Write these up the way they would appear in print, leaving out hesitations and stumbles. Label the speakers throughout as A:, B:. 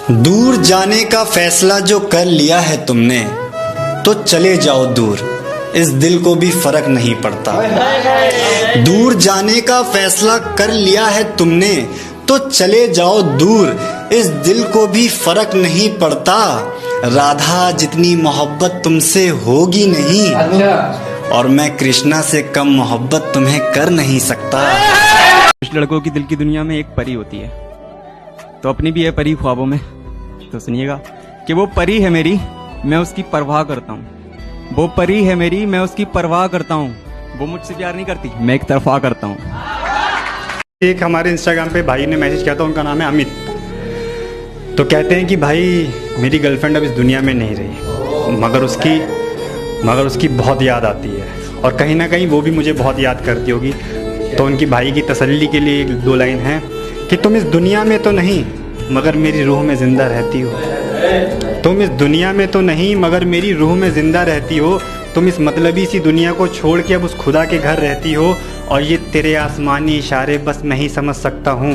A: दूर जाने का फैसला जो कर लिया है तुमने, तो चले जाओ दूर, इस दिल को भी फर्क नहीं पड़ता। दूर जाने का फैसला कर लिया है तुमने, तो चले जाओ दूर, इस दिल को भी फर्क नहीं पड़ता। राधा जितनी मोहब्बत तुमसे होगी नहीं, और मैं कृष्णा से कम मोहब्बत तुम्हें कर नहीं सकता।
B: कुछ लड़कों की दिल की दुनिया में एक परी होती है, तो अपनी भी है परी ख्वाबों में। तो सुनिएगा कि वो परी है मेरी, मैं उसकी परवाह करता हूँ। वो परी है मेरी, मैं उसकी परवाह करता हूँ। वो मुझसे प्यार नहीं करती, मैं एक तरफा करता हूँ।
A: एक हमारे इंस्टाग्राम पे भाई ने मैसेज किया था, उनका नाम है अमित। तो कहते हैं कि भाई मेरी गर्लफ्रेंड अब इस दुनिया में नहीं रही, मगर उसकी बहुत याद आती है, और कहीं ना कहीं वो भी मुझे बहुत याद करती होगी। तो उनकी भाई की तसल्ली के लिए 2 लाइन है कि तुम इस दुनिया में तो नहीं, मगर मेरी रूह में ज़िंदा रहती हो। तुम इस दुनिया में तो नहीं, मगर मेरी रूह में ज़िंदा रहती हो। तुम इस मतलबी सी दुनिया को छोड़ के अब उस खुदा के घर रहती हो, और ये तेरे आसमानी इशारे बस मैं ही समझ सकता हूँ।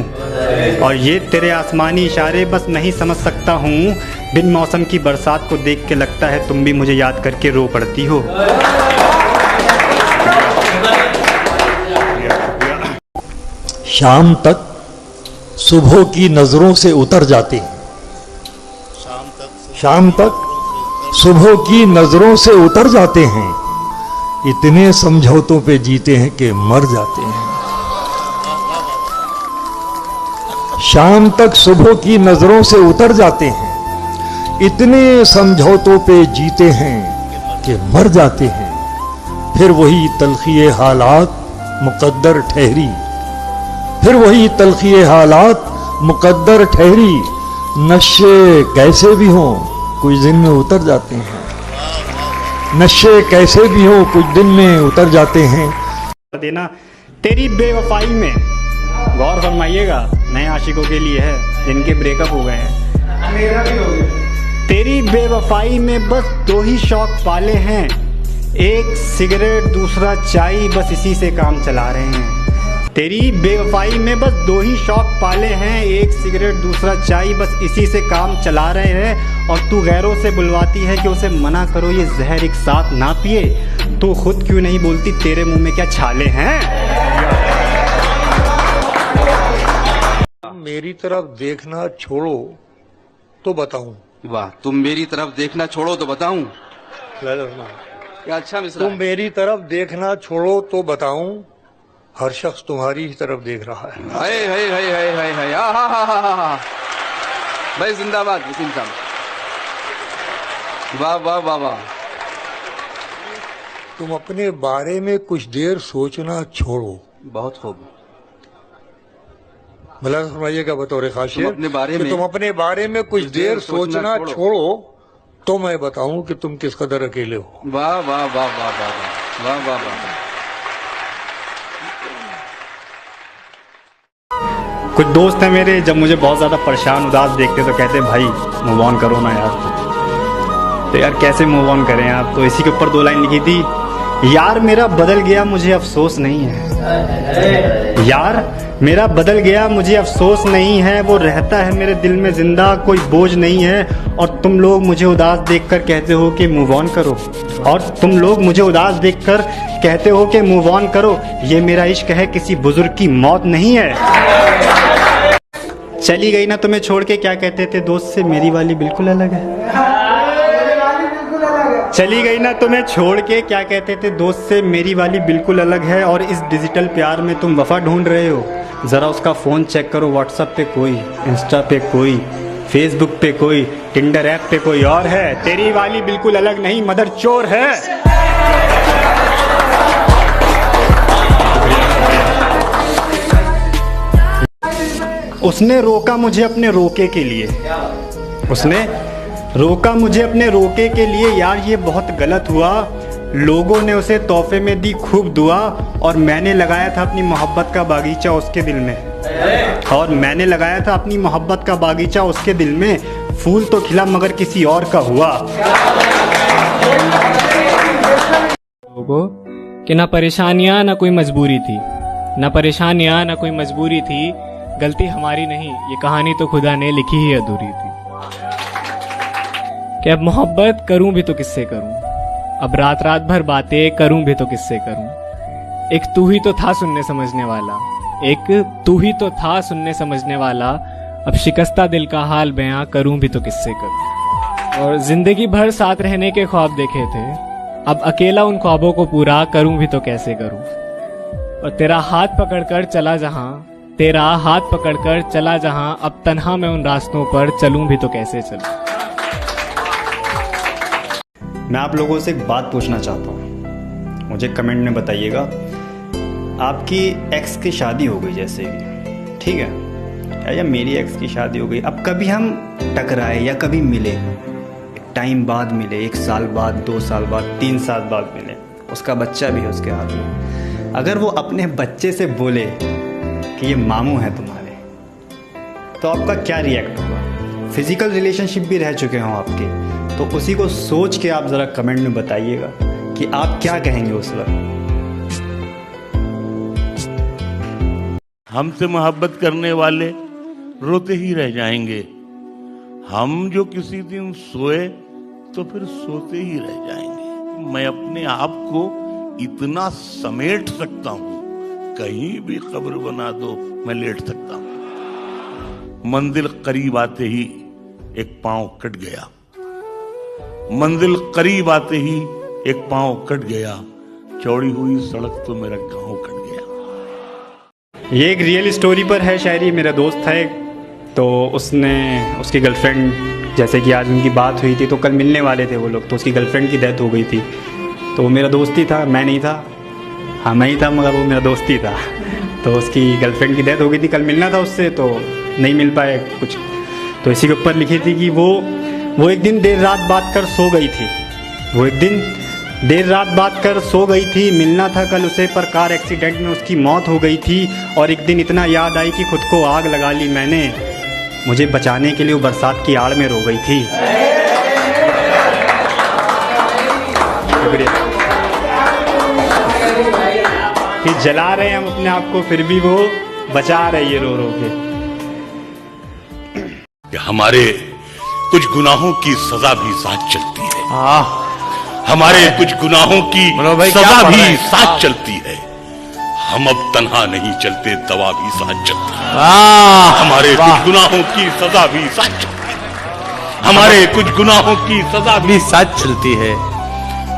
A: और ये तेरे आसमानी इशारे बस मैं ही समझ सकता हूँ। बिन मौसम की बरसात को देख के लगता है तुम भी मुझे याद करके रो पड़ती हो।
C: शाम तक सुबह की नजरों से उतर जाते हैं। शाम तक सुबह की नजरों से उतर जाते हैं। इतने समझौतों पे जीते हैं कि मर जाते हैं। शाम तक सुबह की नजरों से उतर जाते हैं। इतने समझौतों पे जीते हैं कि मर जाते हैं। फिर वही तलखी हालात मुकद्दर ठहरी, फिर वही तलखी हालात मुकद्दर ठहरी। नशे कैसे भी हों कुछ दिन में उतर जाते हैं। नशे कैसे भी हों कुछ दिन में उतर जाते हैं।
A: देना तेरी बेवफाई में, गौर फरमाइएगा, नए आशिकों के लिए है जिनके ब्रेकअप हो गए हैं। मेरा भी हो गया। तेरी बेवफाई में बस 2 ही शौक पाले हैं, एक सिगरेट दूसरा चाय, बस इसी से काम चला रहे हैं। तेरी बेवफाई में बस 2 ही शौक पाले हैं, एक सिगरेट दूसरा चाय, बस इसी से काम चला रहे हैं। और तू गैरों से बुलवाती है कि उसे मना करो ये जहर एक साथ ना पिए, तो खुद क्यों नहीं बोलती तेरे मुंह में क्या छाले हैं।
C: मेरी तरफ देखना छोड़ो तो बताऊं।
D: वाह, तुम मेरी तरफ देखना छोड़ो तो बताऊं। क्या अच्छा मिसरा।
C: तुम मेरी तरफ देखना छोड़ो तो बताऊं, हर शख्स तुम्हारी ही तरफ देख रहा है।
D: हाय हाय हाय हाय हाय हाय, हा भाई जिंदाबाद वसीम साहब, वाह वाह वाह वाह।
C: तुम अपने बारे में कुछ देर सोचना छोड़ो।
D: बहुत खूब।
C: भला फरमाइएगा बतौर खास शेर,
D: अपने बारे में,
C: तुम अपने बारे में कुछ देर सोचना छोड़ो तो मैं बताऊं कि तुम किस कदर अकेले हो।
D: वाह वाह वाह वाह वाह वाह वाह वाह।
A: कुछ दोस्त हैं मेरे, जब मुझे बहुत ज़्यादा परेशान उदास देखते तो कहते भाई मूव ऑन करो ना यार। तो यार कैसे मूव ऑन करें आप। तो इसी के ऊपर 2 लाइन लिखी थी, यार मेरा बदल गया मुझे अफसोस नहीं है। यार मेरा बदल गया मुझे अफसोस नहीं है, वो रहता है मेरे दिल में जिंदा, कोई बोझ नहीं है। और तुम लोग मुझे उदास देखकर कहते हो कि मूव ऑन करो, और तुम लोग मुझे उदास देखकर कहते हो कि मूव ऑन करो। ये मेरा इश्क है, किसी बुजुर्ग की मौत नहीं है। चली गई ना तुम्हें छोड़ के, क्या कहते थे दोस्त से, मेरी वाली बिल्कुल अलग है। चली गई ना तुम्हें छोड़ के, क्या कहते थे दोस्त से, मेरी वाली बिल्कुल अलग है। और इस डिजिटल प्यार में तुम वफा ढूंढ रहे हो, ज़रा उसका फ़ोन चेक करो, व्हाट्सएप पे कोई, इंस्टा पे कोई, फेसबुक पे कोई, टिंडर ऐप पे कोई और है। तेरी वाली बिल्कुल अलग नहीं, मदर चोर है। उसने रोका मुझे अपने रोके के लिए, उसने रोका मुझे अपने रोके के लिए। यार ये बहुत गलत हुआ, लोगों ने उसे तोहफे में दी खूब दुआ, और मैंने लगाया था अपनी मोहब्बत का बागीचा उसके दिल में, और मैंने लगाया था अपनी मोहब्बत का बागीचा उसके दिल में। फूल तो खिला मगर किसी और का हुआ।
E: लोगों कि ना परेशानियां ना कोई मजबूरी थी, ना परेशानियां ना कोई मजबूरी थी, गलती हमारी नहीं, ये कहानी तो खुदा ने लिखी ही अधूरी थी। कि अब मोहब्बत करूं भी तो किससे करूं, अब रात रात भर बातें करूं भी तो किससे करूं। एक तू ही तो था सुनने समझने वाला, एक तू ही तो था सुनने समझने वाला, अब शिकस्ता दिल का हाल बयां करूं भी तो किससे करूं। और जिंदगी भर साथ रहने के ख्वाब देखे थे, अब अकेला उन ख्वाबों को पूरा करूं भी तो कैसे करूं। और तेरा हाथ पकड़कर चला जहां, तेरा हाथ पकड़कर चला जहां, अब तन्हा मैं उन रास्तों पर चलूं भी तो कैसे चलूं।
A: मैं आप लोगों से एक बात पूछना चाहता हूँ, मुझे कमेंट में बताइएगा। आपकी एक्स की शादी हो गई जैसे कि, ठीक है, या मेरी एक्स की शादी हो गई, अब कभी हम टकराए या कभी मिले, टाइम बाद मिले, 1 साल बाद, 2 साल बाद, 3 साल बाद मिले, उसका बच्चा भी है उसके हाथ में, अगर वो अपने बच्चे से बोले कि ये मामू है तुम्हारे, तो आपका क्या रिएक्ट होगा? फिजिकल रिलेशनशिप भी रह चुके हों आपके, तो उसी को सोच के आप ज़रा कमेंट में बताइएगा कि आप क्या कहेंगे उस वक्त।
F: हमसे मोहब्बत करने वाले रोते ही रह जाएंगे, हम जो किसी दिन सोए तो फिर सोते ही रह जाएंगे। मैं अपने आप को इतना समेट सकता हूं, कहीं भी कब्र बना दो मैं लेट सकता हूं। मंजिल करीब आते ही एक पांव कट गया, मंजिल करीब आते ही एक पांव कट गया, चौड़ी हुई सड़क तो मेरा गांव कट गया।
A: ये एक रियल स्टोरी पर है शायरी। मेरा दोस्त था एक, तो उसने उसकी गर्लफ्रेंड, जैसे कि आज उनकी बात हुई थी तो कल मिलने वाले थे वो लोग, तो उसकी गर्लफ्रेंड की डेथ हो गई थी। तो वो मेरा दोस्त ही था, मैं नहीं था, हाँ मैं ही था मगर वो मेरा दोस्त ही था। तो उसकी गर्लफ्रेंड की डेथ हो गई थी, कल मिलना था उससे तो नहीं मिल पाए कुछ। तो इसी के ऊपर लिखी थी कि वो एक दिन देर रात बात कर सो गई थी, वो एक दिन देर रात बात कर सो गई थी, मिलना था कल उसे पर कार एक्सीडेंट में उसकी मौत हो गई थी। और एक दिन इतना याद आई कि खुद को आग लगा ली मैंने, मुझे बचाने के लिए वो बरसात की आड़ में रो गई थी। शुक्रिया। कि जला रहे हैं हम अपने आप को, फिर भी वो बचा रही है रो रो के।
F: हमारे कुछ गुनाहों की सजा भी साथ चलती है, हमारे कुछ गुनाहों की सजा भी साथ चलती है। हम अब तन्हा नहीं चलते, दवा भी साथ चलती है। हमारे कुछ गुनाहों की सजा भी साथ चलती है, हमारे कुछ गुनाहों की सजा भी साथ चलती है।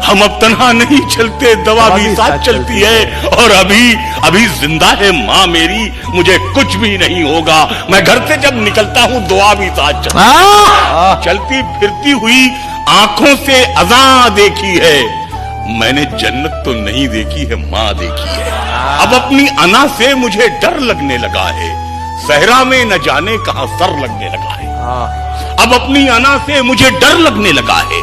F: हम अब तन्हा नहीं चलते, दवा भी साथ चलती है। और अभी जिंदा है माँ मेरी, मुझे कुछ भी नहीं होगा। मैं घर से जब निकलता हूँ दुआ भी साथ चलती है। चलती फिरती हुई आंखों से अज़ां देखी है, मैंने जन्नत तो नहीं देखी है, माँ देखी है। अब अपनी अना से मुझे डर लगने लगा है, सहरा में न जाने कहां सर लगने लगा है। अब अपनी अना से मुझे डर लगने लगा है,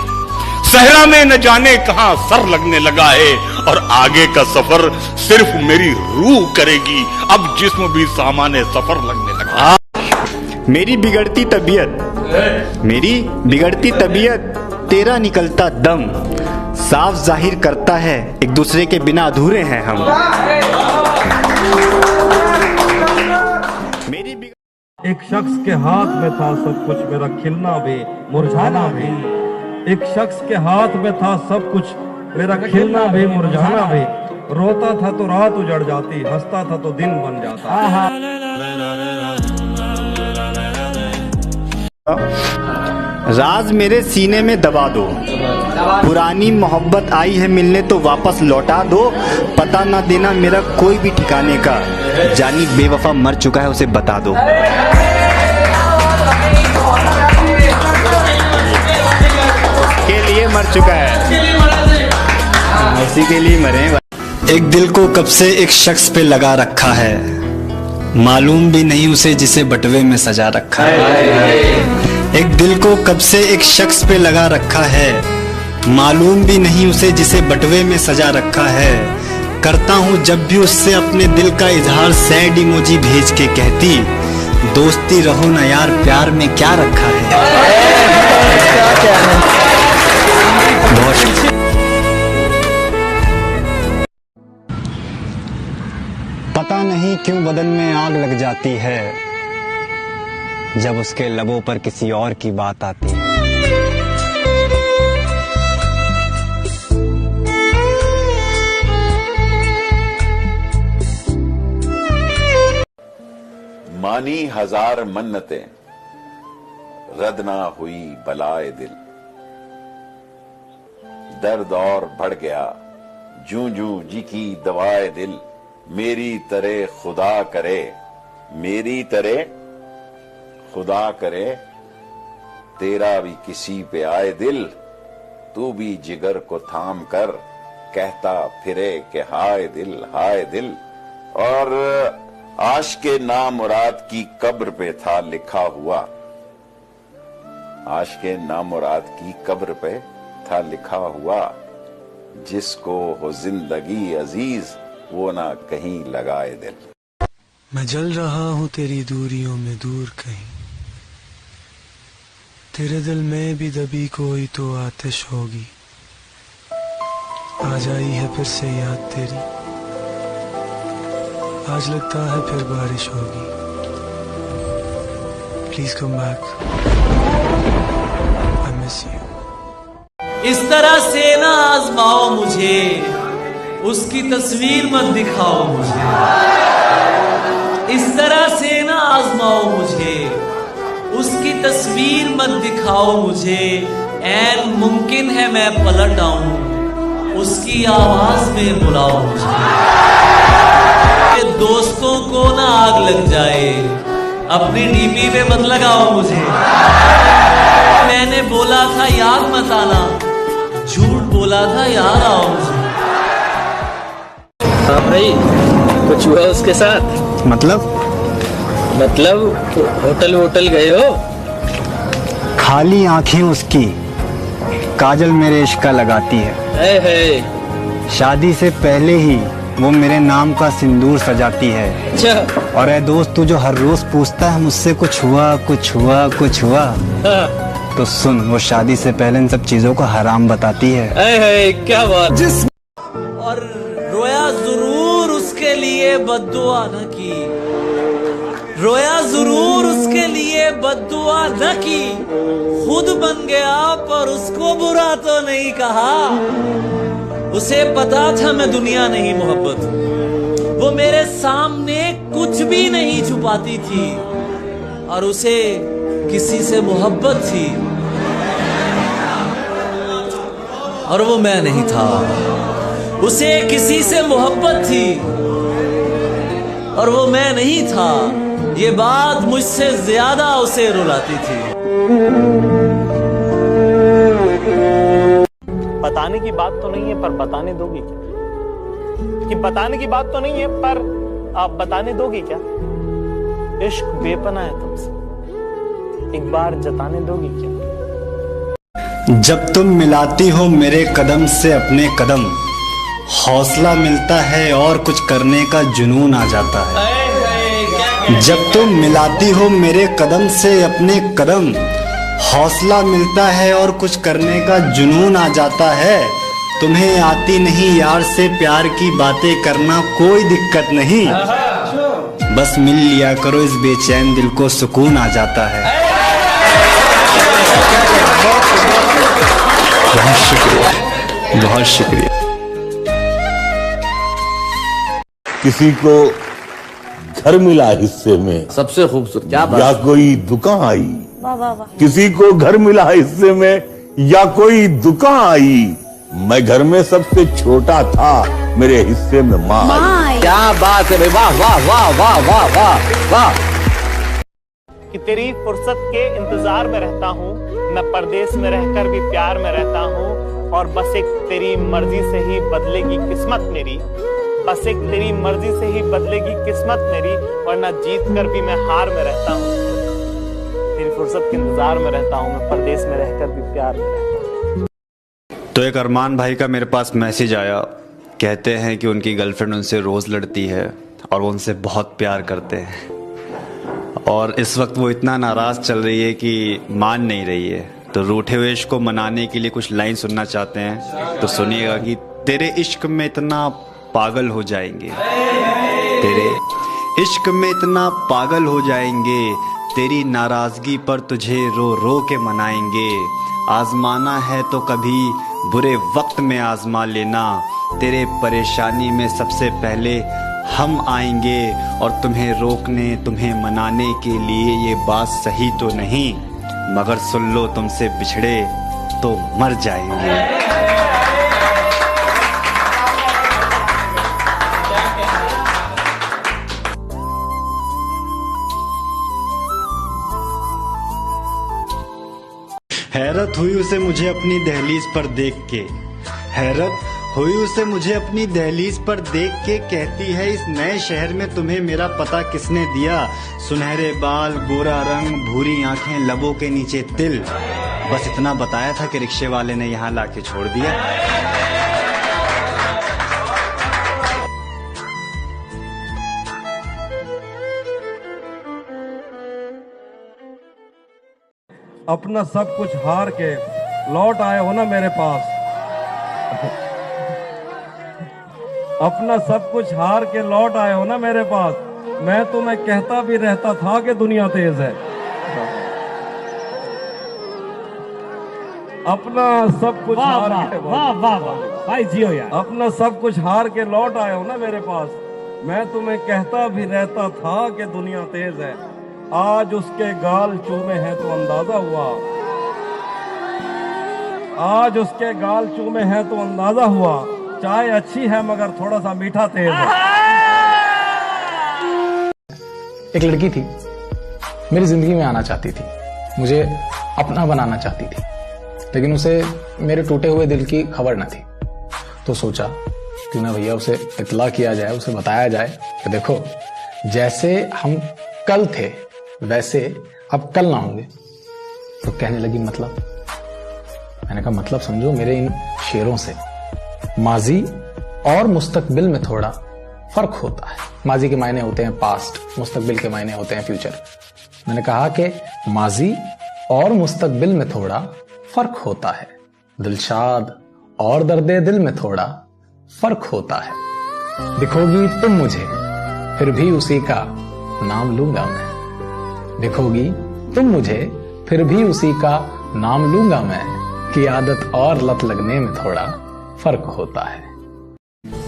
F: सहरा में न जाने कहां सर लगने लगा है। और आगे का सफर सिर्फ मेरी रूह करेगी, अब जिस्म भी सामान्य सफर लगने लगा।
A: मेरी बिगड़ती तबीयत तेरा निकलता दम साफ जाहिर करता है, एक दूसरे के बिना अधूरे हैं हम।
G: एक शख्स के हाथ में था सब कुछ, मेरा खिलना भी मुरझाना भी। एक शख्स के हाथ में था सब कुछ, मेरा खिलना भी मुरझाना भी। रोता था तो रात उजड़ जाती, हंसता था तो दिन बन जाता।
A: राज मेरे सीने में दबा दो, पुरानी मोहब्बत आई है मिलने तो वापस लौटा दो। पता ना देना मेरा कोई भी ठिकाने का, जानी बेवफा मर चुका है उसे बता दो। के लिए मर चुका है, उसी के लिए मरे। एक दिल को कब से एक शख्स पे लगा रखा है, मालूम भी नहीं उसे जिसे बटवे में सजा रखा है। एक दिल को कब से एक शख्स पे लगा रखा है, मालूम भी नहीं उसे जिसे बटवे में सजा रखा है। करता हूँ जब भी उससे अपने दिल का इजहार, सैड इमोजी भेज के कहती दोस्ती रहो ना यार, प्यार में क्या रखा है। पता नहीं क्यों बदन में आग लग जाती है जब उसके लबों पर किसी और की बात आती है।
H: मानी हजार मन्नतें, रद ना हुई बलाए दिल। दर्द और बढ़ गया, जूं जूं जी की दवाए दिल। मेरी तरह खुदा करे, मेरी तरह खुदा करे, तेरा भी किसी पे आए दिल। तू भी जिगर को थाम कर कहता फिरे कि हाय दिल, हाय दिल। और आशिक़े नामुराद की कब्र पे था लिखा हुआ, आशिक़े नामुराद की कब्र पे था लिखा हुआ, जिसको हो जिंदगी अजीज वो ना कहीं लगाए दिल।
I: मैं जल रहा हूँ तेरी दूरियों में दूर कहीं, तेरे दिल में भी दबी कोई तो आतिश होगी। आज आई है फिर से याद तेरी, आज लगता है फिर बारिश होगी। Please come back, I miss you.
J: इस तरह से ना आजमाओ मुझे, उसकी तस्वीर मत दिखाओ मुझे। इस तरह से ना आजमाओ मुझे, उसकी तस्वीर मत दिखाओ मुझे। ऐन मुमकिन है मैं पलट आऊं, उसकी आवाज में बुलाओ मुझे। दोस्तों को ना आग लग जाए, अपनी डीपी पे मत लगाओ मुझे। मैंने बोला था याद मत आना, झूठ बोला था याद आओ मुझे।
K: हाँ भाई, कुछ हुआ उसके साथ?
A: मतलब
K: होटल वोटल गए हो?
A: खाली आंखें उसकी काजल मेरे इश्क का लगाती है। शादी से पहले ही वो मेरे नाम का सिंदूर सजाती है।
K: अच्छा।
A: और ऐ दोस्त, तू जो हर रोज पूछता है मुझसे कुछ हुआ कुछ हुआ कुछ हुआ, तो सुन, वो शादी से पहले इन सब चीजों को हराम बताती है।
K: क्या बात।
J: और रोया जरूर उसके लिए बद्दुआ न की, रोया जरूर उसके लिए बद्दुआ न की। खुद बन गया पर उसको बुरा तो नहीं कहा। उसे पता था मैं दुनिया नहीं मोहब्बत, वो मेरे सामने कुछ भी नहीं छुपाती थी। और उसे किसी से मोहब्बत थी और वो मैं नहीं था। उसे किसी से मोहब्बत थी और वो मैं नहीं था। ये बात मुझसे ज्यादा उसे रुलाती थी।
L: बताने की बात तो नहीं है, पर बताने दोगी क्या? कि बताने की बात तो नहीं है, पर आप बताने दोगी क्या? इश्क बेपना है तुमसे, एक बार जताने दोगी क्या?
A: जब तुम मिलाती हो मेरे कदम से अपने कदम, हौसला मिलता है और कुछ करने का जुनून आ जाता है। जब तुम मिलाती हो मेरे कदम से अपने कदम, हौसला मिलता है और कुछ करने का जुनून आ जाता है। तुम्हें आती नहीं यार से प्यार की बातें करना, कोई दिक्कत नहीं, बस मिल लिया करो, इस बेचैन दिल को सुकून आ जाता है। बहुत शुक्रिया, बहुत शुक्रिया।
F: किसी को घर मिला हिस्से में,
K: सबसे खूबसूरत क्या बात।
F: या कोई दुकान आई।
M: वाह वाह वाह।
F: किसी को घर मिला हिस्से में या कोई दुकान आई। मैं घर में सबसे छोटा था, मेरे हिस्से में माँ आई।
K: क्या बात है भाई, वाह वाह वाह वाह वाह वाह वाह।
L: कि तेरी फुर्सत के इंतजार में रहता हूँ मैं, परदेश में रहकर भी प्यार में रहता हूँ। और बस एक तेरी मर्जी से ही बदलेगी किस्मत मेरी, बस एक तेरी मर्जी से ही बदलेगी किस्मत मेरी। वरना जीत कर भी मैं हार में रहता हूँ, तेरी फुर्सत के इंतजार में रहता हूँ मैं, परदेश में रहकर भी प्यार में रहता हूँ।
A: तो एक अरमान भाई का मेरे पास मैसेज आया, कहते हैं कि उनकी गर्लफ्रेंड उनसे रोज़ लड़ती है और वो उनसे बहुत प्यार करते हैं। और इस वक्त वो इतना नाराज़ चल रही है कि मान नहीं रही है। तो रूठे हुए इश्क को मनाने के लिए कुछ लाइन सुनना चाहते हैं, तो सुनिएगा कि तेरे इश्क में इतना पागल हो जाएंगे, तेरे इश्क में इतना पागल हो जाएंगे, तेरी नाराज़गी पर तुझे रो रो के मनाएंगे। आजमाना है तो कभी बुरे वक्त में आजमा लेना, तेरे परेशानी में सबसे पहले हम आएंगे और तुम्हें रोकने, तुम्हें मनाने के लिए। ये बात सही तो नहीं, मगर सुन लो तुमसे बिछड़े तो मर जाएंगे। हैरत हुई उसे मुझे अपनी दहलीज पर देख के, हैरत हुई उसे मुझे अपनी दहलीज पर देख के। कहती है इस नए शहर में तुम्हें मेरा पता किसने दिया? सुनहरे बाल, गोरा रंग, भूरी आंखें, लबों के नीचे तिल। बस इतना बताया था कि रिक्शे वाले ने यहाँ लाके छोड़ दिया।
G: अपना सब कुछ हार के लौट आए हो ना मेरे पास। अपना सब कुछ हार के लौट आए हो ना मेरे पास। मैं तुम्हें कहता भी रहता था कि दुनिया तेज है। अपना सब कुछ हार के,
E: वाह वाह वाह भाई जियो यार।
G: अपना सब कुछ हार के लौट आए हो ना मेरे पास। मैं तुम्हें कहता भी रहता था कि दुनिया तेज है। आज उसके गाल चूमे हैं तो अंदाजा हुआ, आज उसके गाल चूमे हैं तो अंदाजा हुआ। चाय अच्छी है मगर थोड़ा सा मीठा तेज है।
M: एक लड़की थी, मेरी जिंदगी में आना चाहती थी, मुझे अपना बनाना चाहती थी, लेकिन उसे मेरे टूटे हुए दिल की खबर न थी। तो सोचा क्यों ना भैया उसे इत्तला किया जाए, उसे बताया जाए कि देखो जैसे हम कल थे वैसे अब कल ना होंगे। तो कहने लगी मतलब? मैंने कहा मतलब समझो मेरे इन शेरों से। माजी और मुस्तकबिल में थोड़ा फर्क होता है। माजी के मायने होते हैं पास्ट, मुस्तकबिल के मायने होते हैं फ्यूचर। मैंने कहा कि माजी और मुस्तकबिल में थोड़ा फर्क होता है। दिलशाद और दर्दे दिल में थोड़ा फर्क होता है। दिखोगी तुम मुझे फिर भी उसी का नाम लूंगा मैं। दिखोगी तुम मुझे फिर भी उसी का नाम लूंगा मैं। कि आदत और लत लगने में थोड़ा फर्क होता है।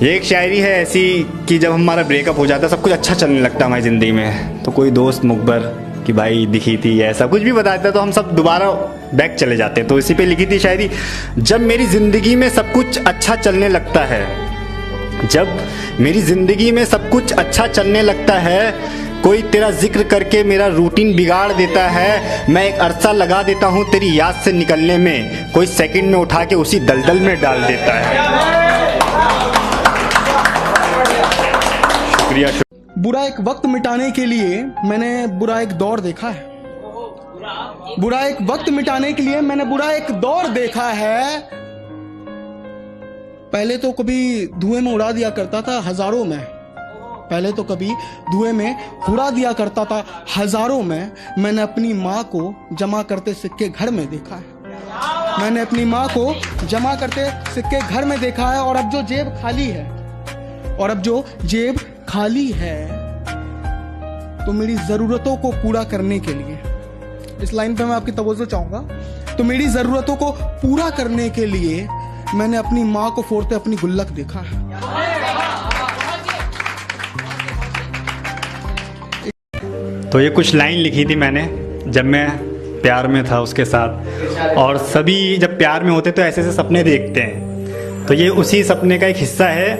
A: ये एक शायरी है ऐसी कि जब हमारा ब्रेकअप हो जाता है, सब कुछ अच्छा चलने लगता है हमारी ज़िंदगी में, तो कोई दोस्त मुखबर कि भाई दिखी थी ऐसा कुछ भी बताता है तो हम सब दोबारा बैक चले जाते हैं। तो इसी पे लिखी थी शायरी, जब मेरी ज़िंदगी में सब कुछ अच्छा चलने लगता है, जब मेरी ज़िंदगी में सब कुछ अच्छा चलने लगता है, कोई तेरा जिक्र करके मेरा रूटीन बिगाड़ देता है। मैं एक अरसा लगा देता हूँ तेरी याद से निकलने में, कोई सेकंड में उठा के उसी दलदल में डाल देता है। शुक्रिया।
N: बुरा एक वक्त मिटाने के लिए मैंने बुरा एक दौर देखा है। बुरा एक वक्त मिटाने के लिए मैंने बुरा एक दौर देखा है। पहले तो कभी धुएं में उड़ा दिया करता था हजारों में, पहले तो कभी धुएं में उड़ा दिया करता था हजारों में। मैंने अपनी माँ को जमा करते सिक्के घर में देखा है। मैंने अपनी माँ को जमा करते सिक्के घर में देखा है। और अब जो जेब खाली है, और अब जो जेब खाली है, तो मेरी जरूरतों को पूरा करने के लिए, इस लाइन पे मैं आपकी तवज्जो चाहूंगा, तो मेरी जरूरतों को पूरा करने के लिए मैंने अपनी माँ को फोड़ते अपनी गुल्लक देखा है।
A: तो ये कुछ लाइन लिखी थी मैंने जब मैं प्यार में था उसके साथ। और सभी जब प्यार में होते तो ऐसे ऐसे सपने देखते हैं, तो ये उसी सपने का एक हिस्सा है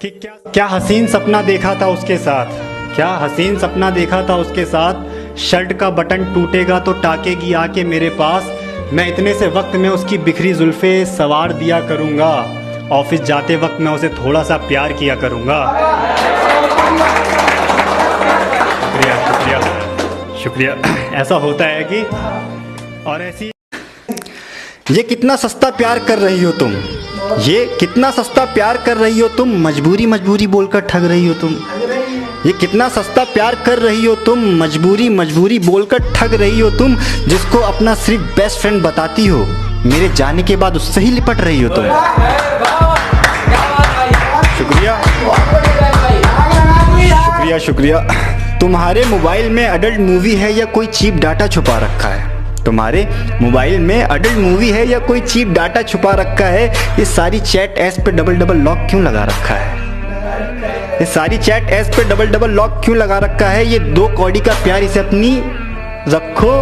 A: कि क्या हसीन सपना देखा था उसके साथ, क्या हसीन सपना देखा था उसके साथ। शर्ट का बटन टूटेगा तो टाकेगी आके मेरे पास, मैं इतने से वक्त में उसकी बिखरी जुल्फे सवार दिया करूँगा। ऑफिस जाते वक्त मैं उसे थोड़ा सा प्यार किया करूँगा। शुक्रिया। ऐसा होता है कि, और ऐसी, ये कितना सस्ता प्यार कर रही हो तुम, ये कितना सस्ता प्यार कर रही हो तुम, मजबूरी मजबूरी बोलकर ठग रही हो तुम। ये कितना सस्ता प्यार कर रही हो तुम, मजबूरी मजबूरी बोलकर ठग रही हो तुम। जिसको अपना सिर्फ बेस्ट फ्रेंड बताती हो, मेरे जाने के बाद उससे ही लिपट रही हो तुम। शुक्रिया शुक्रिया शुक्रिया। तुम्हारे मोबाइल में अडल्ट मूवी है या कोई चीप डाटा छुपा रखा है, तुम्हारे मोबाइल में अडल्ट मूवी है या कोई चीप डाटा छुपा रखा है। ये सारी चैट ऐप पे डबल डबल लॉक क्यों लगा रखा है? ये सारी चैट एस पे डबल डबल लॉक क्यों लगा रखा है? ये 2 कौड़ी का प्यार, इसे अपनी रखो।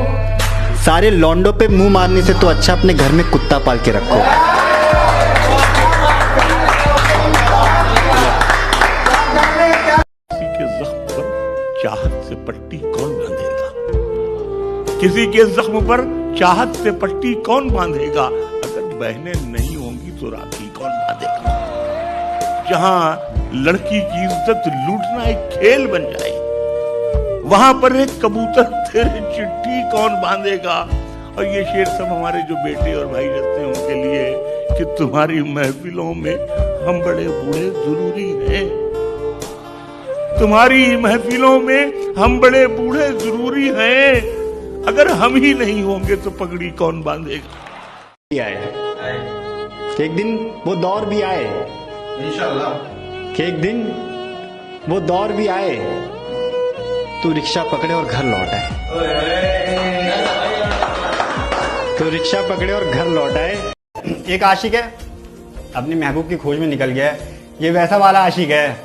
A: सारे लॉन्डो पे मुंह मारने से तो अच्छा अपने घर में कुत्ता पाल के रखो।
F: किसी के जख्म पर चाहत से पट्टी कौन बांधेगा? किसी के जख्म पर चाहत से पट्टी कौन बांधेगा? अगर बहनें नहीं होंगी तो राखी कौन बांधेगा? जहां लड़की की इज्जत लूटना एक खेल बन जाए, वहां पर एक कबूतर तेरे चिट्ठी कौन बांधेगा? और ये शेर सब हमारे जो बेटे और भाई रहते हैं उनके लिए, कि तुम्हारी महफिलों में हम बड़े बूढ़े जरूरी हैं। तुम्हारी महफिलों में हम बड़े बूढ़े जरूरी हैं। अगर हम ही नहीं होंगे तो पगड़ी कौन बांधेगा?
A: एक दिन वो दौर भी आए, इंशाअल्लाह, कि एक दिन वो दौर भी आए, तू रिक्शा पकड़े और घर लौट आए। तो रिक्शा पकड़े और घर लौट आए। एक आशिक है, अपनी महबूब की खोज में निकल गया है। ये वैसा वाला आशिक है,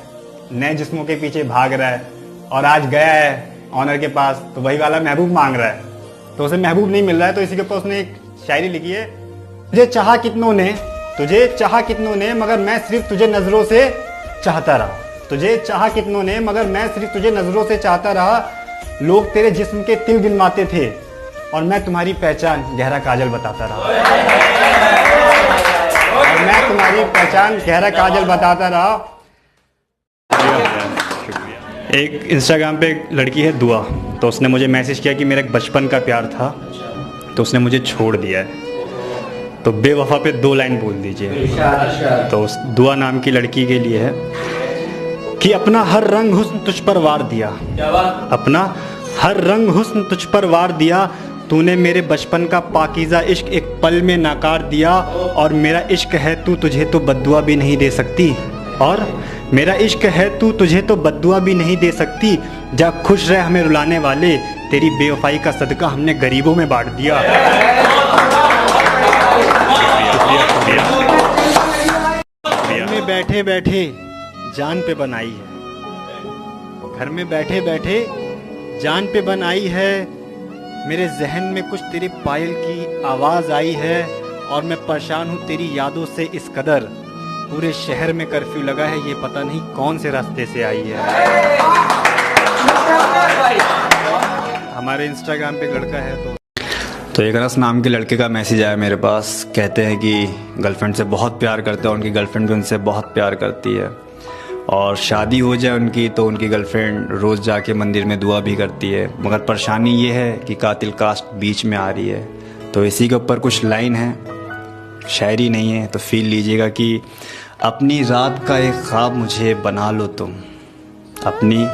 A: नए जिस्मों के पीछे भाग रहा है और आज गया है ऑनर के पास, तो वही वाला महबूब मांग रहा है, तो उसे महबूब नहीं मिल रहा है। तो इसी के ऊपर उसने एक शायरी लिखी है, तुझे चाहा कितनों ने, तुझे चाहा कितनों ने, मगर मैं सिर्फ तुझे नजरों से चाहता रहा। तुझे चाहा कितनों ने, मगर मैं सिर्फ तुझे नजरों से चाहता रहा। लोग तेरे जिस्म के तिल गिनवाते थे और मैं तुम्हारी पहचान गहरा काजल बताता रहा। और मैं तुम्हारी पहचान गहरा काजल बताता रहा। एक इंस्टाग्राम पे एक लड़की है दुआ, तो उसने मुझे मैसेज किया कि मेरा एक बचपन का प्यार था, तो उसने मुझे छोड़ दिया है, तो बेवफा पे 2 लाइन बोल दीजिए। तो उस दुआ नाम की लड़की के लिए है कि अपना हर रंग हुस्न तुझ पर वार दिया, अपना हर रंग हुस्न तुझ पर वार दिया। तूने मेरे बचपन का पाकीज़ा इश्क एक पल में नाकार दिया। और मेरा इश्क है तू, तुझे तो बद्दुआ भी नहीं दे सकती। और मेरा इश्क है तू, तुझे तो बद्दुआ भी नहीं दे सकती। जा खुश रह हमें रुलाने वाले, तेरी बेवफाई का सदका हमने गरीबों में बांट दिया। घर में बैठे बैठे जान पे बनाई है, घर में बैठे बैठे जान पे बनाई है। मेरे जहन में कुछ तेरे पायल की आवाज़ आई है और मैं परेशान हूँ तेरी यादों से इस कदर। पूरे शहर में कर्फ्यू लगा है, ये पता नहीं कौन से रास्ते से आई है। हमारे इंस्टाग्राम पे लड़का है, तो एक रस नाम के लड़के का मैसेज आया मेरे पास। कहते हैं कि गर्लफ्रेंड से बहुत प्यार करते हैं, उनकी गर्लफ्रेंड भी उनसे बहुत प्यार करती है, और शादी हो जाए उनकी तो उनकी गर्लफ्रेंड रोज़ जाके मंदिर में दुआ भी करती है। मगर परेशानी ये है कि कातिल कास्ट बीच में आ रही है। तो इसी के ऊपर कुछ लाइन है, शायरी नहीं है, तो फील लीजिएगा कि अपनी रात का एक ख्वाब मुझे बना लो तुम, अपनी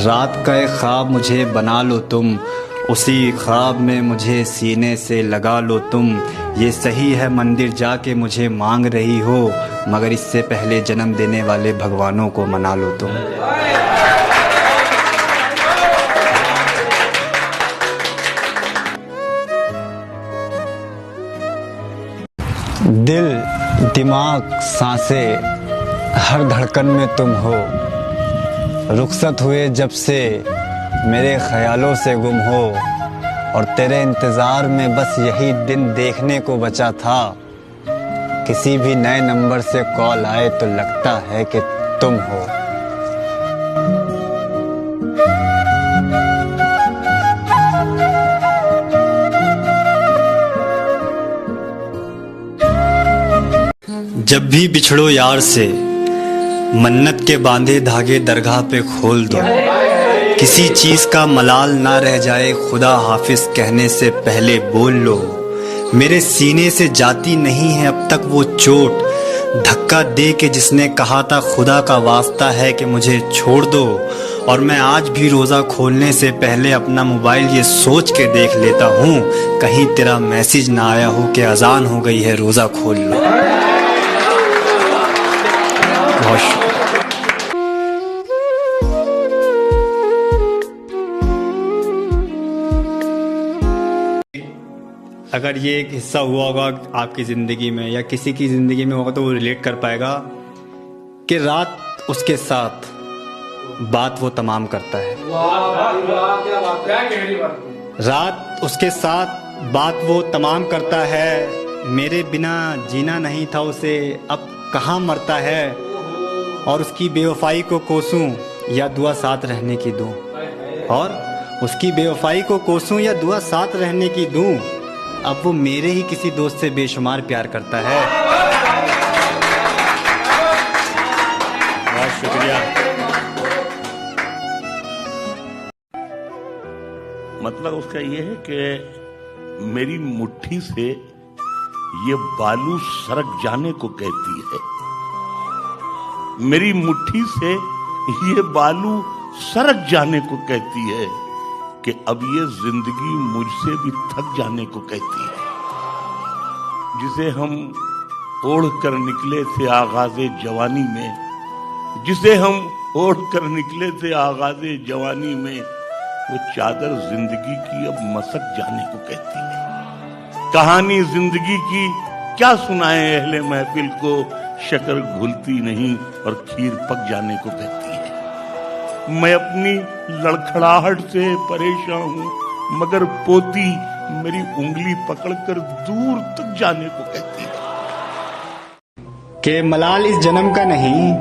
A: रात का एक ख्वाब मुझे बना लो तुम, उसी ख्वाब में मुझे सीने से लगा लो तुम। ये सही है मंदिर जाके मुझे मांग रही हो, मगर इससे पहले जन्म देने वाले भगवानों को मना लो तुम।
O: दिल, दिमाग, सांसें, हर धड़कन में तुम हो। रुखसत हुए जब से मेरे ख्यालों से गुम हो, और तेरे इंतज़ार में बस यही दिन देखने को बचा था। किसी भी नए नंबर से कॉल आए तो लगता है कि तुम हो।
A: जब भी बिछड़ो यार से, मन्नत के बांधे धागे दरगाह पे खोल दो। किसी चीज़ का मलाल ना रह जाए, खुदा हाफिज कहने से पहले बोल लो। मेरे सीने से जाती नहीं है अब तक वो चोट, धक्का दे के जिसने कहा था खुदा का वास्ता है कि मुझे छोड़ दो। और मैं आज भी रोज़ा खोलने से पहले अपना मोबाइल ये सोच के देख लेता हूँ, कहीं तेरा मैसेज ना आया हो कि अजान हो गई है, रोज़ा खोल लो। बहुत अगर ये एक हिस्सा हुआ होगा आपकी ज़िंदगी में या किसी की ज़िंदगी में होगा तो वो रिलेट कर पाएगा कि रात उसके साथ बात वो तमाम करता है। रात उसके साथ बात वो तमाम करता है, मेरे बिना जीना नहीं था उसे अब कहाँ मरता है। और उसकी बेवफाई को कोसूं या दुआ साथ रहने की दूं, और उसकी बेवफाई को कोसूं या दुआ साथ रहने की दूं, अब वो मेरे ही किसी दोस्त से बेशुमार प्यार करता है। बहुत शुक्रिया।
F: मतलब उसका ये है कि मेरी मुट्ठी से ये बालू सरक जाने को कहती है, मेरी मुट्ठी से ये बालू सरक जाने को कहती है कि अब ये जिंदगी मुझसे भी थक जाने को कहती है। जिसे हम ओढ़ कर निकले थे आगाज़े जवानी में, जिसे हम ओढ़ कर निकले थे आगाज़े जवानी में, वो चादर जिंदगी की अब मसक जाने को कहती है। कहानी जिंदगी की क्या सुनाए अहले महफिल को, शक्कर घुलती नहीं और खीर पक जाने को कहती है। मैं अपनी लड़खड़ाहट से परेशान हूं, मगर पोती मेरी उंगली पकड़कर दूर तक जाने को कहती है।
A: कि मलाल इस जन्म का नहीं,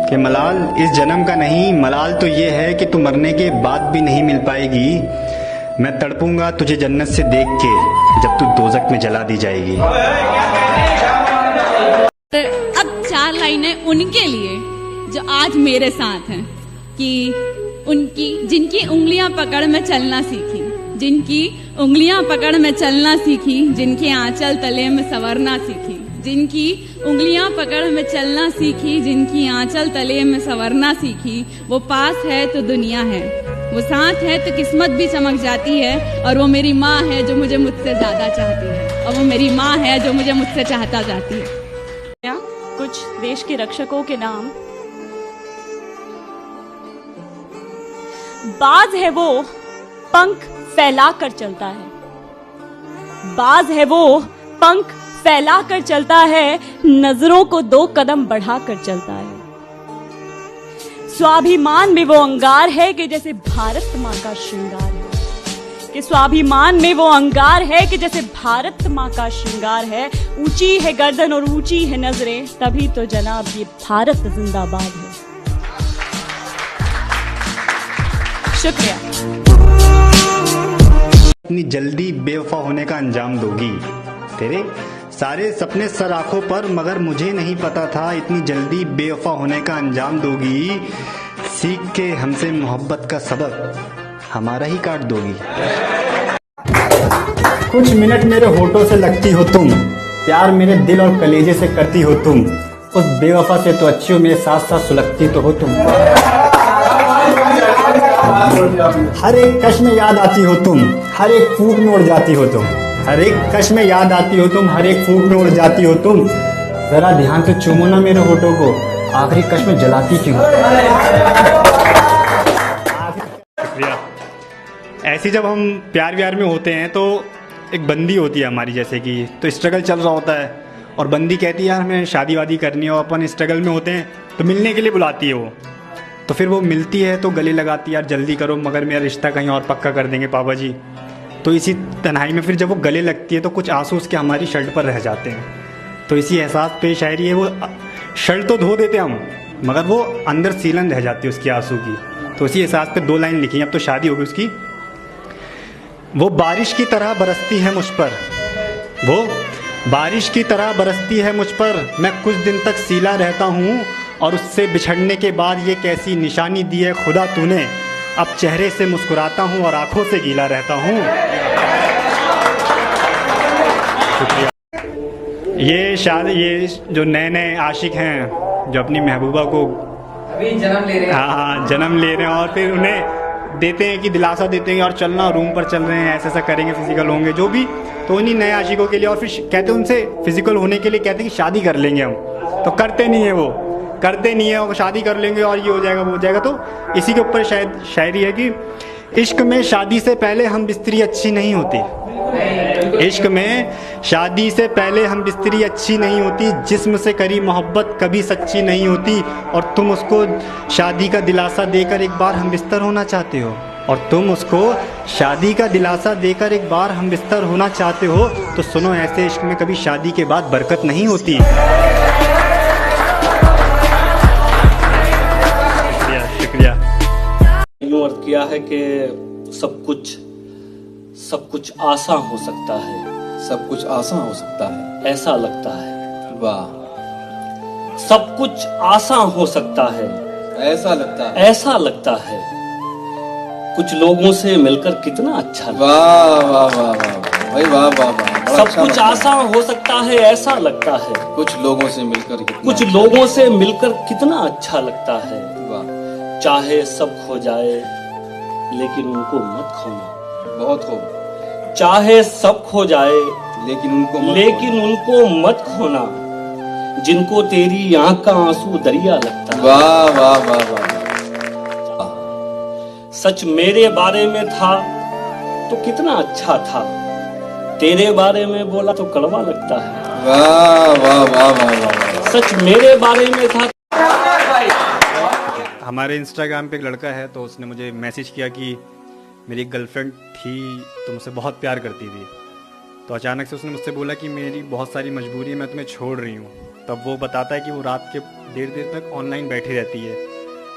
A: कि मलाल इस जन्म का नहीं, मलाल तो ये है कि तू मरने के बाद भी नहीं मिल पाएगी। मैं तड़पूंगा तुझे जन्नत से देख के जब तू दोजख में जला दी जाएगी।
P: अब 4 लाइनें उनके लिए जो आज मेरे साथ हैं, कि उनकी जिनकी उंगलियां पकड़ में चलना सीखी, जिनकी उंगलियां पकड़ में चलना सीखी, जिनके आंचल तले में संवरना सीखी, जिनकी उंगलियां पकड़ में चलना सीखी, जिनकी आंचल तले में संवरना सीखी, वो पास है तो दुनिया है, वो साथ है तो किस्मत भी चमक जाती है। और वो मेरी माँ है जो मुझे मुझसे ज्यादा चाहती है, और वो मेरी माँ है जो मुझे मुझसे चाहता जाती है।
Q: कुछ देश के रक्षकों के नाम। बाज है वो पंख फैला कर चलता है, बाज है वो पंख फैला कर चलता है, नजरों को 2 कदम बढ़ा कर चलता है। स्वाभिमान में वो अंगार है कि जैसे भारत माँ का श्रृंगार है, कि स्वाभिमान में वो अंगार है कि जैसे भारत माँ का श्रृंगार है। ऊंची है गर्दन और ऊंची है नजरें, तभी तो जनाब ये भारत जिंदाबाद है। शुक्रिया।
A: इतनी जल्दी बेवफा होने का अंजाम दोगी, तेरे सारे सपने सर आंखों पर, मगर मुझे नहीं पता था इतनी जल्दी बेवफा होने का अंजाम दोगी। सीख के हमसे मोहब्बत का सबक हमारा ही काट दोगी। कुछ मिनट मेरे होठों से लगती हो तुम, प्यार मेरे दिल और कलेजे से करती हो तुम, उस बेवफा से तो अच्छी हो मेरे साथ साथ सुलगती तो हो तुम। हर एक कश में याद आती हो तुम, हर एक फूंक में उड़ जाती हो तुम, हर एक कश में याद आती हो तुम, हर एक फूंक में उड़ जाती हो तुम। जरा ध्यान से चूमो ना मेरे होठों को, आखिरी कश में जलाती क्यों? ऐसी जब हम प्यार व्यार में होते हैं तो एक बंदी होती है हमारी, जैसे कि तो स्ट्रगल चल रहा होता है और बंदी कहती है यार हमें शादी वादी करनी है, और अपन स्ट्रगल में होते हैं तो मिलने के लिए बुलाती है वो। तो फिर वो मिलती है तो गले लगाती है यार जल्दी करो मगर मेरा रिश्ता कहीं और पक्का कर देंगे पापा जी। तो इसी तन्हाई में फिर जब वो गले लगती है तो कुछ आंसू उसके हमारी शर्ट पर रह जाते हैं। तो इसी एहसास पे शायरी है, वो शर्ट तो धो देते हम मगर वो अंदर सीलन रह जाती है उसकी आंसू की। तो इसी एहसास पे 2 लाइन लिखी, अब तो शादी होगी उसकी। वो बारिश की तरह बरसती है मुझ पर, वो बारिश की तरह बरसती है मुझ पर, मैं कुछ दिन तक सीला रहता हूँ, और उससे बिछड़ने के बाद ये कैसी निशानी दी है खुदा तूने, अब चेहरे से मुस्कुराता हूँ और आंखों से गीला रहता हूँ। शुक्रिया। ये जो नए आशिक हैं जो अपनी महबूबा को
R: अभी जन्म ले रहे हैं,
A: हाँ जन्म ले रहे हैं, और फिर उन्हें देते हैं कि दिलासा देते हैं और चलना रूम पर चल रहे हैं, ऐसा करेंगे, फिजिकल होंगे जो भी, तो उन्हीं नए आशिकों के लिए। और फिर कहते हैं उनसे फिजिकल होने के लिए कहते हैं कि शादी कर लेंगे हम, तो करते नहीं है, वो करते नहीं है, और शादी कर लेंगे और ये हो जाएगा वो हो जाएगा। तो इसी के ऊपर शायद शायरी है कि इश्क में शादी से पहले हम बिस्तरी अच्छी नहीं होती, इश्क में शादी से पहले हम बिस्तरी अच्छी नहीं होती, जिस्म से करी मोहब्बत कभी सच्ची नहीं होती, और तुम उसको शादी का दिलासा देकर एक बार हम बिस्तर होना चाहते हो, और तुम उसको शादी का दिलासा देकर एक बार हम बिस्तर होना चाहते हो। तो सुनो, ऐसे इश्क में कभी शादी के बाद बरकत नहीं होती। शुक्रिया।
S: यूँ अर्थ किया है कि सब कुछ आसान हो सकता है,
T: सब कुछ आसान हो सकता है,
S: ऐसा लगता है।
T: वाह।
S: सब कुछ आसान हो सकता है,
T: ऐसा लगता है,
S: ऐसा लगता है। कुछ लोगों से मिलकर कितना अच्छा लगता है।
T: वाह वाह वाह वाह भाई, वाह वाह वाह।
S: सब कुछ आसान हो सकता है, ऐसा लगता है।
T: कुछ लोगों से मिलकर
S: कितना अच्छा लगता है। चाहे सब खो जाए लेकिन उनको मत खोना।
T: बहुत खूब।
S: चाहे सब खो जाए
T: लेकिन
S: उनको मत खोना, जिनको तेरी आंख का आंसू दरिया लगता है।
T: वाह वाह वाह वाह।
S: सच मेरे बारे में था तो कितना अच्छा था, तेरे बारे में बोला तो कड़वा लगता है।
T: वाह वाह वाह वाह वाह।
S: सच मेरे बारे में था।
A: हमारे इंस्टाग्राम पे एक लड़का है, तो उसने मुझे मैसेज किया कि मेरी एक गर्लफ्रेंड थी तो मुझसे बहुत प्यार करती थी, तो अचानक से उसने मुझसे बोला कि मेरी बहुत सारी मजबूरी है, मैं तुम्हें छोड़ रही हूँ। तब वो बताता है कि वो रात के देर तक ऑनलाइन बैठी रहती है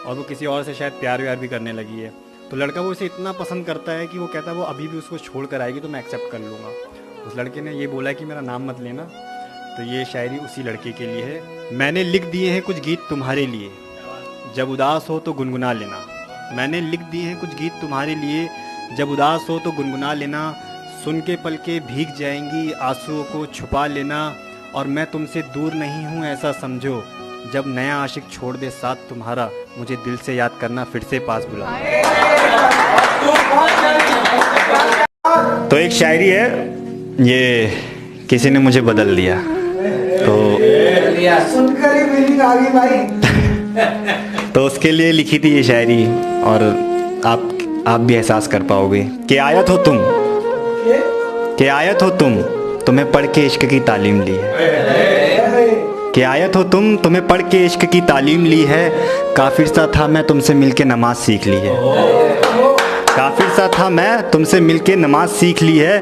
A: और वो किसी और से शायद प्यार व्यार भी करने लगी है। तो लड़का वो इसे इतना पसंद करता है कि वो कहता है वो अभी भी उसको छोड़ कर आएगी तो मैं एक्सेप्ट कर लूँगा। उस लड़के ने ये बोला कि मेरा नाम मत लेना। तो ये शायरी उसी लड़के के लिए है। मैंने लिख दिए हैं कुछ गीत तुम्हारे लिए, जब उदास हो तो गुनगुना लेना। मैंने लिख दिए हैं कुछ गीत तुम्हारे लिए, जब उदास हो तो गुनगुना लेना। सुन के पलकें भीग जाएंगी, आंसुओं को छुपा लेना। और मैं तुमसे दूर नहीं हूँ ऐसा समझो, जब नया आशिक छोड़ दे साथ तुम्हारा, मुझे दिल से याद करना फिर से पास बुलाना। तो एक शायरी है, ये किसी ने मुझे बदल दिया, तो
U: सुनकर ही फीलिंग आ गई भाई।
A: तो उसके लिए लिखी थी ये शायरी, और आप भी एहसास कर पाओगे कि आयत हो तुम, तुम्हें पढ़ के इश्क की तालीम ली है। कि आयत हो तुम, तुम्हें पढ़ के इश्क की तालीम ली है। काफिर सा था मैं, तुमसे मिलके नमाज सीख ली है। काफिर सा था मैं, तुमसे मिलके नमाज सीख ली है।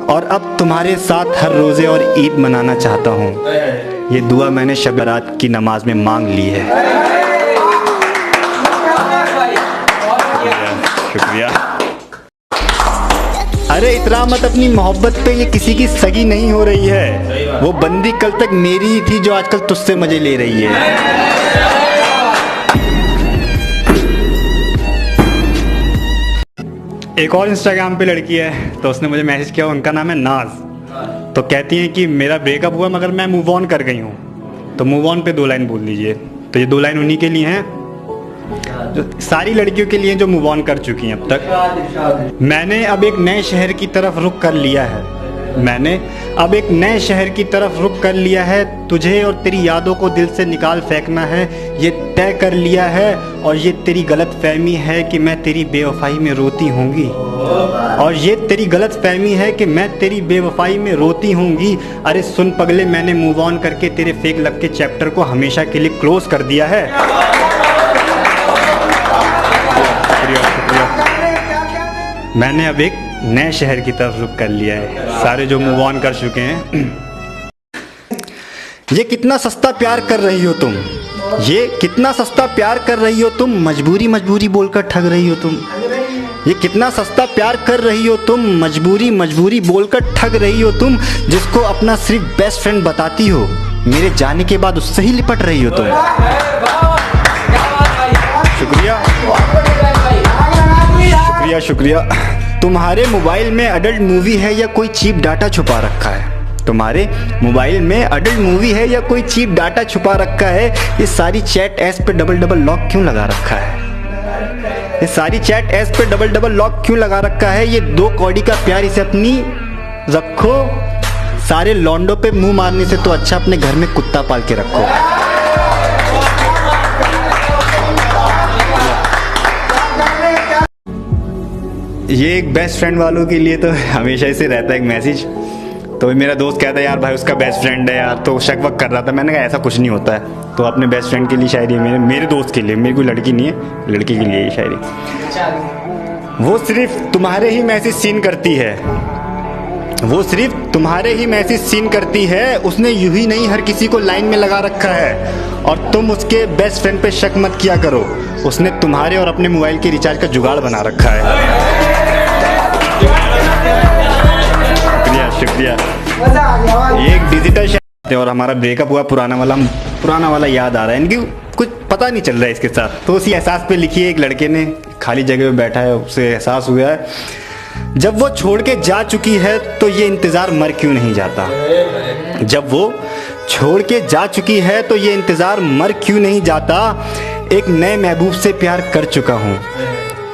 A: और अब तुम्हारे साथ हर रोज़े और ईद मनाना चाहता हूँ। ये दुआ मैंने शब बारात की नमाज में मांग ली है। शुक्रिया। अरे इतरा मत अपनी मोहब्बत पे, ये किसी की सगी नहीं हो रही है। वो बंदी कल तक मेरी ही थी जो आजकल तुझसे मजे ले रही है। एक और इंस्टाग्राम पे लड़की है, तो उसने मुझे मैसेज किया, उनका नाम है नाज। तो कहती हैं कि मेरा ब्रेकअप हुआ मगर मैं मूव ऑन कर गई हूँ। तो मूव ऑन पे 2 लाइन बोल दीजिए। तो ये 2 लाइन उन्हीं के लिए हैं, जो सारी लड़कियों के लिए जो मूव ऑन कर चुकी हैं अब तक। मैंने अब एक नए शहर की तरफ रुख कर लिया है। मैंने अब एक नए शहर की तरफ रुख कर लिया है। तुझे और तेरी यादों को दिल से निकाल फेंकना है, ये तय कर लिया है। और ये तेरी गलत फहमी है कि मैं तेरी बेवफाई में रोती होंगी। और ये तेरी गलत फहमी है कि मैं तेरी बेवफाई में रोती होंगी। अरे सुन पगले, मैंने मूव ऑन करके तेरे फेक लव के चैप्टर को हमेशा के लिए क्लोज कर दिया है। मैंने अब एक नए शहर की तरफ रुख कर लिया है। सारे जो मूव ऑन कर चुके हैं। ये कितना सस्ता प्यार कर रही हो तुम, ये कितना सस्ता प्यार कर रही हो तुम, मजबूरी मजबूरी बोलकर ठग रही हो तुम। ये कितना सस्ता प्यार कर रही हो तुम, मजबूरी मजबूरी बोलकर ठग रही हो तुम। जिसको अपना सिर्फ बेस्ट फ्रेंड बताती हो, मेरे जाने के बाद उससे ही लिपट रही हो तुम। शुक्रिया शुक्रिया शुक्रिया। तुम्हारे मोबाइल में अडल्ट मूवी है या कोई चीप डाटा छुपा रखा है। तुम्हारे मोबाइल में अडल्ट मूवी है या कोई चीप डाटा छुपा रखा है। ये सारी चैट ऐप्स पे डबल लॉक क्यों लगा रखा है। ये सारी चैट ऐप्स पे डबल लॉक क्यों लगा रखा है। ये 2 कौड़ी का प्यार, इसे अपनी रखो। सारे लॉन्डो पे मुंह मारने से तो अच्छा अपने घर में कुत्ता पाल के रखो। ये एक बेस्ट फ्रेंड वालों के लिए तो हमेशा से रहता है एक मैसेज। तो मेरा दोस्त कहता है यार भाई उसका बेस्ट फ्रेंड है यार, तो शक वक कर रहा था। मैंने कहा ऐसा कुछ नहीं होता है, तो अपने बेस्ट फ्रेंड के लिए शायरी है, मेरे दोस्त के लिए, मेरी कोई लड़की नहीं है, लड़के के लिए ये शायरी। वो सिर्फ तुम्हारे ही मैसेज सीन करती है, वो सिर्फ तुम्हारे ही मैसेज सीन करती है, उसने यूं ही नहीं हर किसी को लाइन में लगा रखा है। और तुम उसके बेस्ट फ्रेंड पे शक मत किया करो, उसने तुम्हारे और अपने मोबाइल के रिचार्ज का जुगाड़ बना रखा है। शुक्रिया। एक डिजिटल शायरी और हमारा ब्रेकअप हुआ, पुराना वाला याद आ रहा है, इनकी कुछ पता नहीं चल रहा है इसके साथ। तो उसी एहसास पे लिखी है एक लड़के ने, खाली जगह पे बैठा है, उसे एहसास हुआ है जब वो छोड़ के जा चुकी है तो ये इंतज़ार मर क्यों नहीं जाता। जब वो छोड़ के जा चुकी है तो ये इंतज़ार मर क्यों नहीं जाता। एक नए महबूब से प्यार कर चुका हूँ,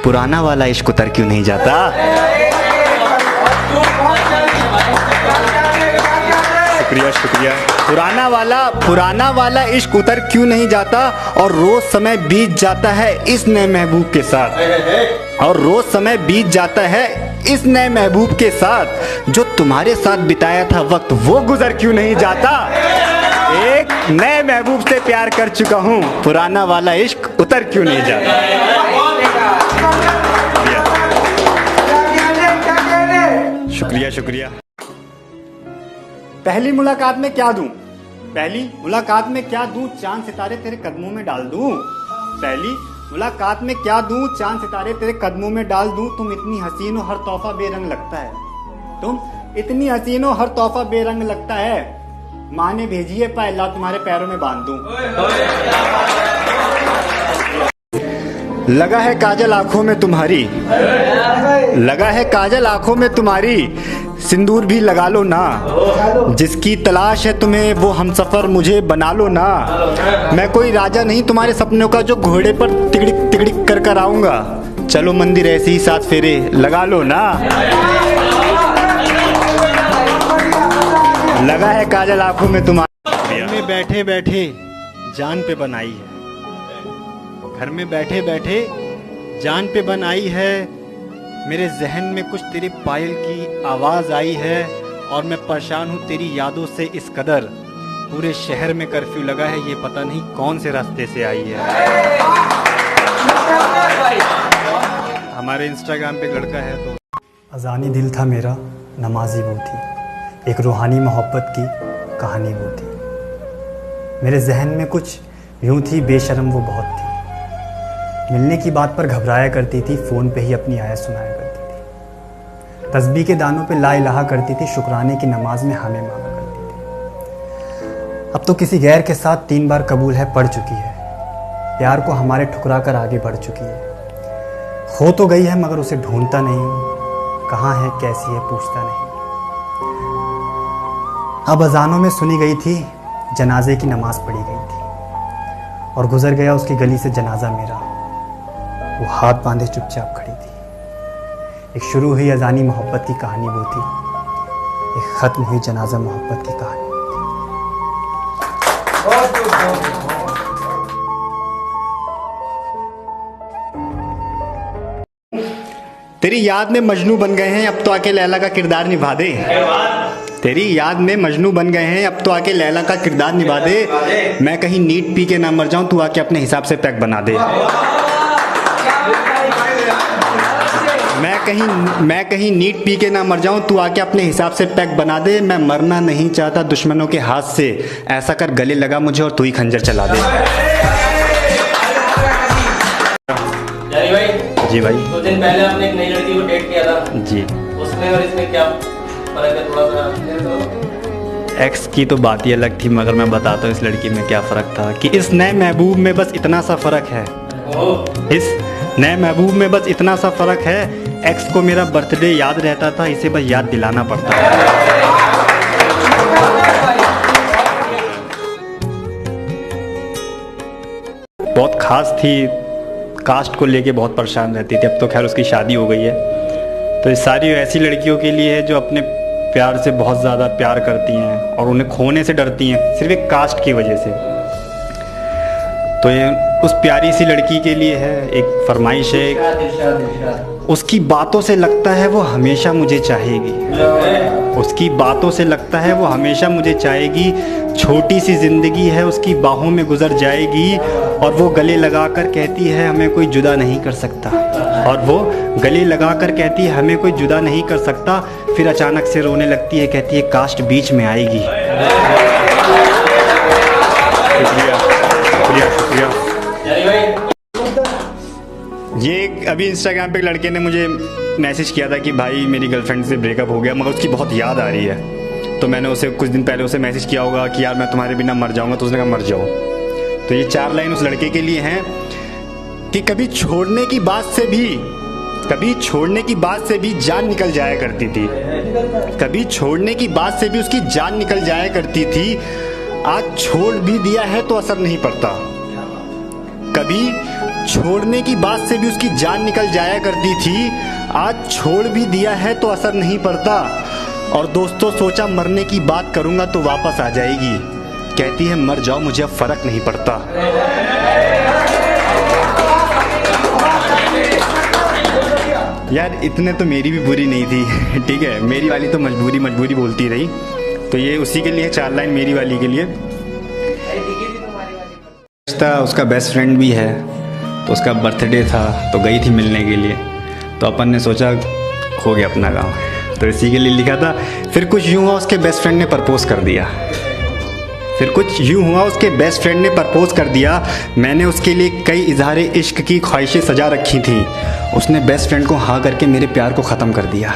A: पुराना वाला इश्क उतर क्यों नहीं जाता। शुक्रिया। पुराना वाला इश्क उतर क्यों नहीं जाता। और रोज समय बीत जाता है इस नए महबूब के साथ, और रोज समय बीत जाता है इस नए महबूब के साथ। जो तुम्हारे साथ बिताया था वक्त वो गुजर क्यों नहीं जाता। एक नए महबूब से प्यार कर चुका हूँ, पुराना वाला इश्क उतर क्यों नहीं जाता। शुक्रिया। पहली मुलाकात में क्या दूं, चांद सितारे तेरे कदमों में डाल दूं। पहली मुलाकात में क्या दूं, चांद सितारे तेरे कदमों में डाल दूं। तुम इतनी हसीन हो हर तोहफा बेरंग लगता है, तुम इतनी हसीन हो हर तोहफा बेरंग लगता है। माँ ने भेजी है पायल ला तुम्हारे पैरों में बांध दूं। लगा है काजल आंखों में तुम्हारी, लगा है काजल आंखों में तुम्हारी, सिंदूर भी लगा लो ना। जिसकी तलाश है तुम्हें वो हमसफर मुझे बना लो ना। मैं कोई राजा नहीं तुम्हारे सपनों का जो घोड़े पर तिगड़िक तिगड़िक कर कर आऊंगा। चलो मंदिर ऐसे ही 7 फेरे लगा लो ना। लगा है काजल आंखों में तुम्हारी, घर में बैठे बैठे जान पे बनाई है, घर में बैठे बैठे जान पे बनाई है। मेरे जहन में कुछ तेरे पायल की आवाज आई है, और मैं परेशान हूँ तेरी यादों से इस कदर। पूरे शहर में कर्फ्यू लगा है, ये पता नहीं कौन से रास्ते से आई है। हमारे इंस्टाग्राम पे एक लड़का है, तो अजानी दिल था मेरा नमाजी वो थी, एक रूहानी मोहब्बत की कहानी वो थी। मेरे जहन में कुछ यूं थी बेशर्म वो बहुत थी, मिलने की बात पर घबराया करती थी, फ़ोन पे ही अपनी आयत सुनाया करती थी। तस्बीह के दानों पे ला इलाहा करती थी, शुक्राने की नमाज में हमें मांगा करती थी। अब तो किसी गैर के साथ 3 बार कबूल है पढ़ चुकी है, प्यार को हमारे ठुकरा कर आगे बढ़ चुकी है। खो तो गई है मगर उसे ढूंढता नहीं हूँ, कहाँ है कैसी है पूछता नहीं। अब अजानों में सुनी गई थी, जनाजे की नमाज पढ़ी गई थी, और गुजर गया उसकी गली से जनाजा मेरा। वो हाथ बांधे चुपचाप खड़ी थी। एक शुरू हुई अजानी मोहब्बत की कहानी वो थी, एक ख़त्म हुई जनाजा मोहब्बत की कहानी। तेरी याद में मजनू बन गए हैं, अब तो आके लैला का किरदार निभा दे। तेरी याद में मजनू बन गए हैं, अब तो आके लैला का किरदार निभा दे। मैं कहीं नीट पी के ना मर जाऊं, तू आके अपने हिसाब से पैक बना दे। मैं कहीं नीट पी के ना मर जाऊं, तू आके अपने हिसाब से पैक बना दे। मैं मरना नहीं चाहता दुश्मनों के हाथ से, ऐसा कर गले लगा मुझे और तू ही खंजर चला दे। जी भाई,
B: 2 दिन पहले आपने एक नई लड़की को डेट किया था
A: जी,
B: उसमें और इसमें क्या फर्क है, थोड़ा सा।
A: एक्स की तो बात ही अलग थी, मगर मैं बताता हूँ इस लड़की में क्या फ़र्क था कि इस नए महबूब में बस इतना सा फ़र्क है। इस नए महबूब में बस इतना सा फ़र्क है, एक्स को मेरा बर्थडे याद रहता था, इसे बस याद दिलाना पड़ता है। बहुत ख़ास थी, कास्ट को लेके बहुत परेशान रहती थी। अब तो खैर उसकी शादी हो गई है। तो ये सारी ऐसी लड़कियों के लिए है जो अपने प्यार से बहुत ज़्यादा प्यार करती हैं और उन्हें खोने से डरती हैं सिर्फ एक कास्ट की वजह से। तो ये उस प्यारी सी लड़की के लिए है, एक फरमाइश है। उसकी बातों से लगता है वो हमेशा मुझे चाहेगी, उसकी बातों से लगता है वो हमेशा मुझे चाहेगी। छोटी सी ज़िंदगी है उसकी बाहों में गुजर जाएगी, और वो गले लगा कर कहती है हमें कोई जुदा नहीं कर सकता, और वो गले लगा कर कहती है हमें कोई जुदा नहीं कर सकता। फिर अचानक से रोने लगती है, कहती है काश बीच में आएगी। शुक्रिया शुक्रिया शुक्रिया। ये अभी इंस्टाग्राम पे एक लड़के ने मुझे मैसेज किया था कि भाई मेरी गर्लफ्रेंड से ब्रेकअप हो गया, मगर उसकी बहुत याद आ रही है। तो मैंने उसे कुछ दिन पहले उसे मैसेज किया होगा कि यार मैं तुम्हारे बिना मर जाऊंगा, तो उसने कहा मर जाओ। तो ये 4 लाइन उस लड़के के लिए हैं कि कभी छोड़ने की बात से भी जान निकल जाया करती थी, कभी छोड़ने की बात से भी उसकी जान निकल जाया करती थी। आज छोड़ भी दिया है तो असर नहीं पड़ता, कभी छोड़ने की बात से भी उसकी जान निकल जाया करती थी, आज छोड़ भी दिया है तो असर नहीं पड़ता। और दोस्तों सोचा मरने की बात करूंगा तो वापस आ जाएगी, कहती है मर जाओ मुझे अब फर्क नहीं पड़ता। यार इतने तो मेरी भी बुरी नहीं थी, ठीक है, मेरी वाली तो मजबूरी बोलती रही। तो ये उसी के लिए 4 लाइन मेरी वाली के लिए। उसका बेस्ट फ्रेंड भी है, तो उसका बर्थडे था तो गई थी मिलने के लिए, तो अपन ने सोचा हो गया अपना काम, तो इसी के लिए लिखा था। फिर कुछ यूँ हुआ उसके बेस्ट फ्रेंड ने प्रपोज़ कर दिया, कर दिया। मैंने उसके लिए कई इजहारे इश्क की ख्वाहिशें सजा रखी थी, उसने बेस्ट फ्रेंड को हाँ करके मेरे प्यार को ख़त्म कर दिया।